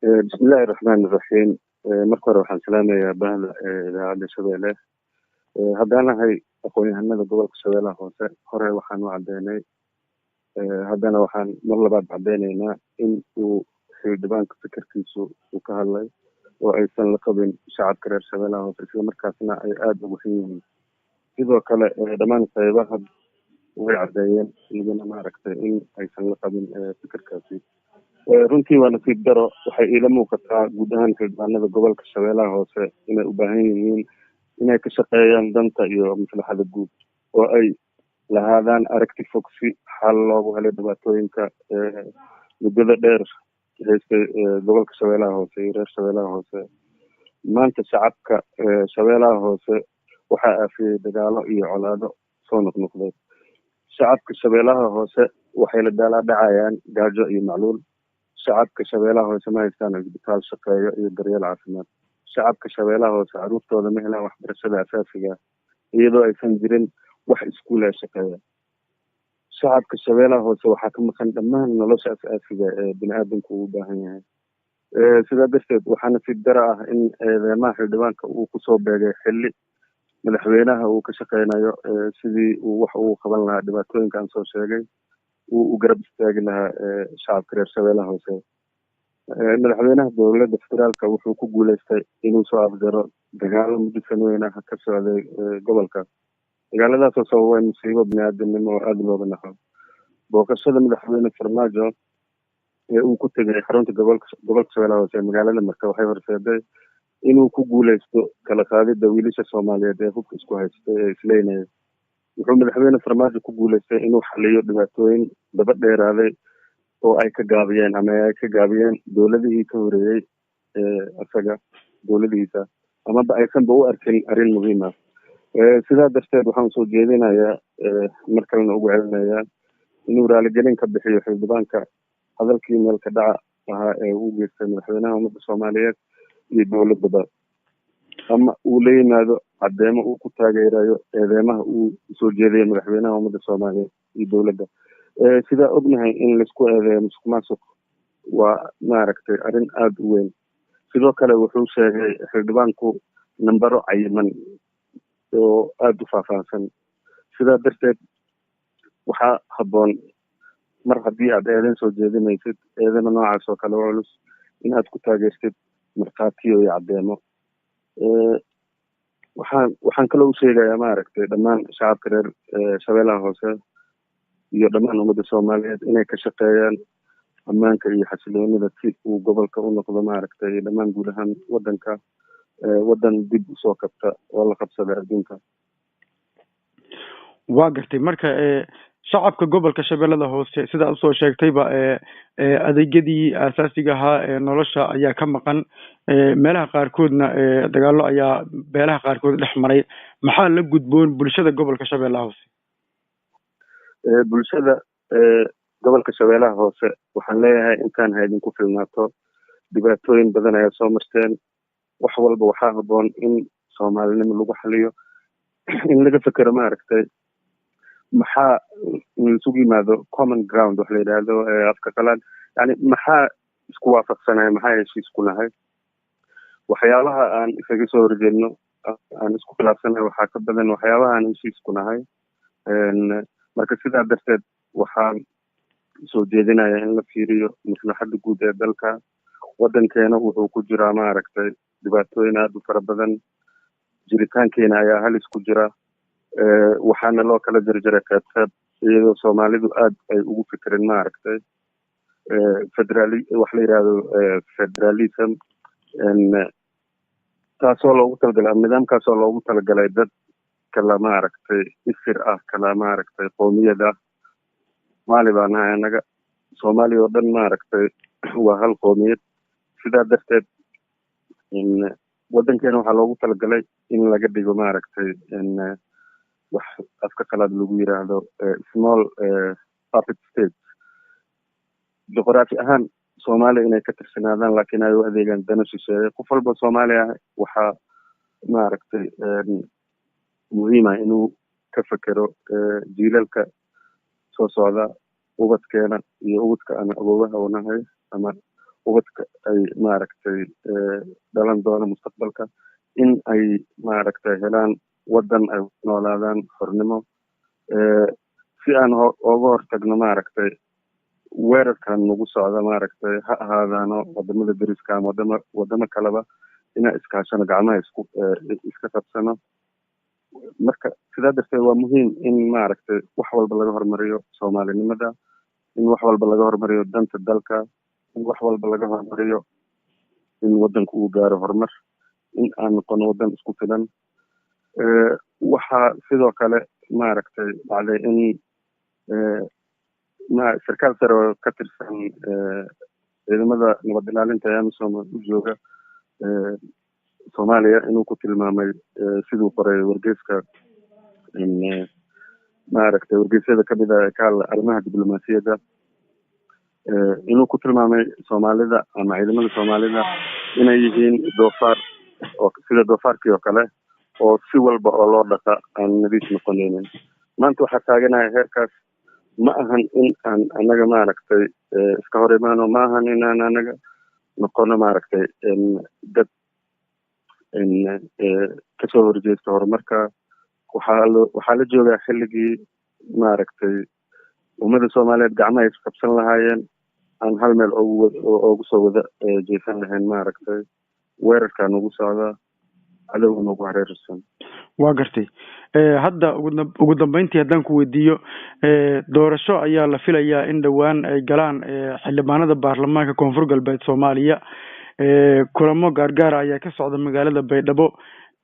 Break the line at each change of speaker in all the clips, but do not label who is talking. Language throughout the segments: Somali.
بسم الله الرحمن الرحيم. marka hore waxaan salaamayaa bahda idaacadda Shabeelle. Haddana hay aqoon-yahanada gobolka Shabeellaha Hoose hore waxaan u cadeynay haddana waxaan mar labaad cadeynaynaa in uu xildhibaanka fikirkiisu uu ka hadlay oo aysan la qabin shacabka reer Shabeellaha Hoose isla markaasna ay aad ugu xun yihiin. Sidoo kale dhammaan qaybaha way cadeeyeen iyagana maaragtay in aysan la qabin fikirkaasi. runtii waa nasiib daro waxay ila muuqataa guud ahaan xildhibaanada gobolka Shabeellaha Hoose inay u baahan yihiin inay ka shaqeeyaan danta iyo maslaxada guud oo ay lahaadaan aragti fog si xal loogu helo dhibaatooyinka muddada dheer haystay gobolka Shabeellaha Hoose iyo reer Shabeellaha Hoose. maanta shacabka Shabeellaha Hoose waxaa aafiyey dagaalo iyo colaado soo noqnoqday. shacabka Shabeellaha Hoose waxay la dhacayaan gaajo iyo macluul. shacabka Shabeellaha Hoose ma haystaan isbitaal shaqeeyo iyo daryeel caafimaad. shacabka Shabeellaha Hoose carruurtooda ma helaan waxbarashada asaasiga ah iyadoo aysan jirin wax iskuul ah shaqeeya. shacabka Shabeellaha Hoose waxaa ka maqan dhammaan nolosha asaasiga ee bini'aadamku u baahan yahay. sidaa darteed waxaa nasiib daro ah in eedeymaha xildhibaanka uu kusoo beegay xilli madaxweynaha uu ka shaqeynayo sidii uu wax ugu qaban lahaa dhibaatooyinka aan soo sheegay uu u garab istaagi lahaa shacabka reer Shabeellaha Hoose. madaxweynaha dowladda federaalka wuxuu ku guuleystay inuu soo afjaro dagaalo muddo sanooyin ah ka socday gobolka. dagaaladaasoo sababay musiibo bini'aadanimo oo aada looga naxo. booqashada madaxweyne Farmaajo ee uu ku tegay xarunta gobolka Shabeellaha Hoose ee magaalada Marka waxay horseeday inuu ku guuleysto kala qaadida wiilasha Soomaaliyeed ee hubka isku haystay ee isleynaya. wuxuu madaxweyne Farmaajo ku guuleystay inuu xaliyo dhibaatooyin daba dheeraaday oo ay ka gaabiyeen dowladihii ka horeeyey asaga dowladihiisa amaba aysanba u arkin arrin muhiim ah. sidaa darteed waxaan soo jeedinayaa mar kalena ugu celinayaa inuu raaligelin ka bixiyo xildhibaanka hadalkii meel ka dhaca ahaa ee uu geystay madaxweynaha ummadda Soomaaliyeed iyo dowladaba, ama uu la yimaado cadeymo uu ku taageerayo eedeymaha uu soo jeediyay madaxweynaha ummadda Soomaaliyeed iyo dowladda. sidaa ognahay in laisku eedeeyo musuqmaasuq waa maaragtay arrin aada u weyn. sidoo kale wuxuu sheegay xildhibaanku nambaro cayiman oo aada u faahfaahsan. sidaa darteed waxaa habboon mar haddii aad eedeyn soo jeedinaysid eedeyma noocaas oo kale oo culus in aad ku taageertid markhaatiyo iyo cadeymo. waxaan kaloo u sheegayaa maaragtay dhammaan shacabka reer Shabeellaha Hoose iyo dhammaan ummadda Soomaaliyeed inay ka shaqeeyaan ammaanka iyo xasiloonida si uu gobolka u noqdo maaragtay dhammaan guud ahaan wadanka wadan dib usoo kabta oo la qabsada adduunka.
waa gartay marka shacabka gobolka Shabeellada Hoose sida aad soo sheegtayba adeegyadii aasaasiga ahaa ee nolosha ayaa ka maqan. meelaha qaarkoodna dagaalo ayaa beelaha qaarkood dhex maray. maxaa la gudboon bulshada gobolka Shabeellaha Hoose?
bulshada gobolka Shabeellaha Hoose waxaan leeyahay intaan ha idinku filnaato. dhibaatooyin badan ayaa soo marteen. wax walba waxaa habboon in soomaalinimo lagu xaliyo in laga fekero maaragtay maxaa isugu yimaado common ground wax la yidhaahdo afka qalaad, yani maxaa isku waafaqsanaya, maxaa heshiis ku nahay. waxyaabaha aan isaga soo horjeedno aan isku khilaafsanahay waxaa ka badan waxyaabaha aan heshiis ku nahay. marka sidaa darteed waxaan soo jeedinayaa in la fiiriyo maslaxada guud ee dalka. wadankeena wuxuu ku jiraa maaragtay dhibaatooyin aada u fara badan. jiritaankeena ayaa halis ku jira. waxaana loo kala jarjaray qaybqayb iyadoo Soomaalidu aad ay ugu fikireen maaragtay wax la yidhaahdo federalism taasoo loogu talagalay nidaamkaasoo loogu talagalay dad kala maaragtay isir ah kala maaragtay qoomiyad ah. Soomaali baa nahay annaga. Soomaaliya oo dhan maaragtay waa hal qoomiyad. sidaa darteed wadankeena waxaa loogu talagalay in laga dhigo maaragtay wax afka qalaad lagu yiraahdo small puppet states. juqraafi ahaan Soomaaliya inay ka tirsanaadaan laakiin ay u adeegaan dano shisheeye. qof walba Soomaali ah waxaa maaragtay muhiim ah inuu ka fekero jiilalka soo socda ubadkeena iyo ubadka aan awoowaha u nahay ama ubadka ay maaragtay dhalan doono mustaqbalka in ay maaragtay helaan waddan ay noolaadaan xornimo si aan oga hortagno maaragtay weerarkan nagu socda maaragtay ha ahaadaano wadamada deriska ama wadamo kaleba inaan iskaashano gacmaha iska qabsano marka sidaa darteed waa muhiim in maaragtay wax walba laga hormariyo soomaalinimada in wax walba laga hormariyo danta dalka in wax walba laga hormariyo in waddanku uu gaaro horumar in aan noqono waddan isku filan waxaa sidoo kale maaragtay dhacday in sarkaal sare oo ka tirsan ciidamada nabad ilaalinta ee amisom u jooga soomaaliya inuu ku tilmaamay siduu qoray wargeyska maaragtay wargeysyada kamid ah ee ka hadla arrimaha diblomaasiyadda inuu ku tilmaamay soomaalida ama ciidamada soomaalida inay yihiin doofaar oo sida doofaarkii oo kale oo si walba oo loo dhaqa aan nadiif noqonaynin maanta waxaa taaganahay heerkaas ma ahan in aan anaga maaragtay iska hor imaano ma ahan inaan anaga noqono maaragtay dad kasoo horjeesta horumarka waxaa la joogaa xilligii maaragtay ummada soomaaliyeed gacmaha isqabsan lahaayeen aan hal meel oogu soo wada jeesan lahayn maaragtay weerarkaa nagu socda cadowga nagu hareersan
waa gartay hadda ugu dambeyntii haddaan ku weydiiyo doorasho ayaa la filayaa in dhowaan ay galaan xildhibaanada baarlamaanka koonfur galbeed soomaaliya kulamo gaargaara ayaa ka socda magaalada baydhabo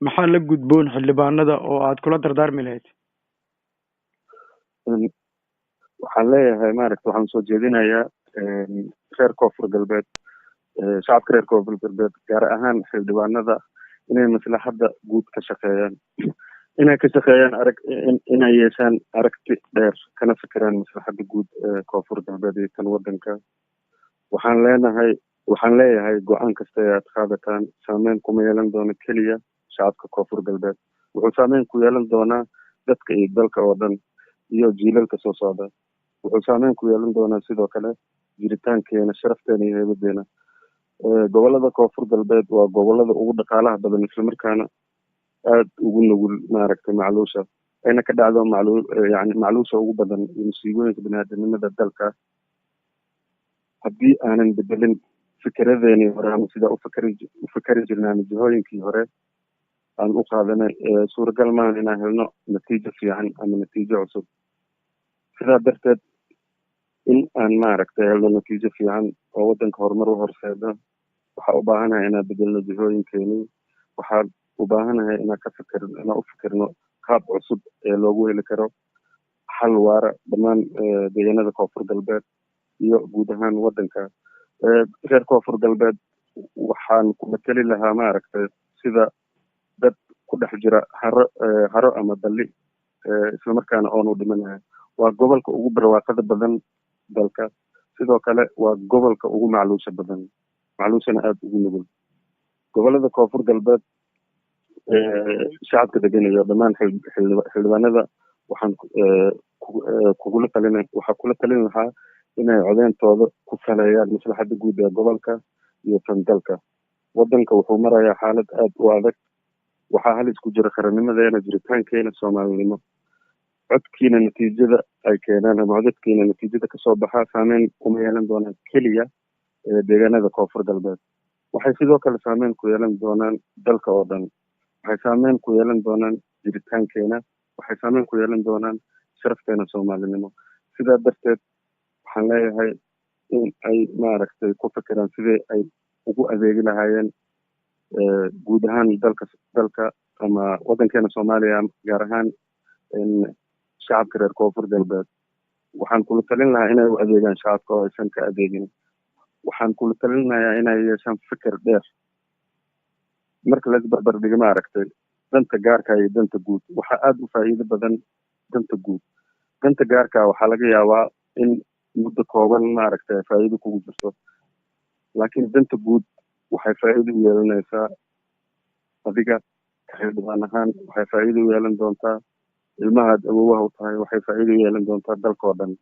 maxaa la gudboon xildhibaanada oo aad kula dardaarmi lahayd
waxaan leeyahay maaragta waxaan soo jeedinayaa reer koonfur galbeed shacabka reer koonfur galbeed gaar ahaan xildhibaanada inay maslaxadda guud ka shaqeeyaan inay ka shaqeeyaan inay yeeshaan aragti dheer kana fikiraan maslaxadda guud ee koonfur galbeed iyo tan waddanka waxaan leeyahay go-aan kasta ee aad qaadataan saameyn kuma yeelan doono keliya shacabka koonfur galbeed wuxuu saameyn ku yeelan doonaa dadka iyo dalka oo dhan iyo jiilalka soo socda wuxuu saameyn ku yeelan doonaa sidoo kale jiritaankeena sharafteena iyo heebadeena gobolada koonfur galbeed waa gobolada ugu dhaqaalaha badan islamarkaana aada ugu nugul maaragtay macluusha ayna ka dhacdo macluusha ugu badan iyo musiibooyinka biniaadanimada dalka haddii aanan bedelin fikradeenii hore ama sidaa ufakari jirnay ama jihooyinkii hore aan u qaadanay suuragal maahan inaan helno natiijo fiican ama natiijo cusub sidaa darteed in aan maaragtay helno natiijo fiican oo waddanka horumar u horseeda waxaa u baahanahay inaan bedelno jihooyinkeenii waxaa u baahanahay inaan u fikirno qaab cusub ee loogu heli karo xal waara dhammaan deegaanada koonfur galbeed iyo guud ahaan waddanka reer koonfur galbeed waxaan ku mateli lahaa maaragtay sida dad ku dhex jira haro ama balli islamarkaana oon u dhimanahay waa gobolka ugu barwaaqada badan dalka sidoo kale waa gobolka ugu macluusha badan macluushana aada ugu nugul gobolada koonfur galbeed shacabka deganayo dhammaan xildhibaanada waxaan waxaa kula talin lahaa inay codeyntooda ku saleeyaan maslaxadda guud ee gobolka iyo tan dalka waddanka wuxuu marayaa xaalad aada u adag waxaa halis ku jira qarannimadeena jiritaankeena soomaalinimo codkiina natiijada ay keenaan ama codadkiina natiijada kasoo baxaa saameyn kuma yeelan doonaan keliya deegaanada koonfur galbeed waxay sidoo kale saameyn ku yeelan doonaan dalka oo dhan waxay saameyn ku yeelan doonaan jiritaankeena waxay saameyn ku yeelan doonaan sharafteena soomaalinimo sidaa darteed waxaan leeyahay in ay maaragtay ku fikiraan sidii ay ugu adeegi lahaayeen guud ahaan dalka ama waddankeena soomaaliya gaar ahaan shacabka reer koonfur galbeed waxaan kula talin lahaa inay u adeegaan shacabka oo aysan ka adeegin waxaan kula talinayaa inay yeeshaan fikir dheer marka laisbarbar dhigo maaragtay danta gaarka iyo danta guud waxaa aada u faa'iido badan danta guud danta gaarka waxaa laga yaabaa in muddo kooban maaragtay faa'iido kugu jirto laakiin danta guud waxay faa'iido u yeelanaysaa adiga xildhibaan ahaan waxay faa'iido u yeelan doontaa ilmahaad awoowaha u tahay waxay faa'iido u yeelan doontaa dalka oo dhan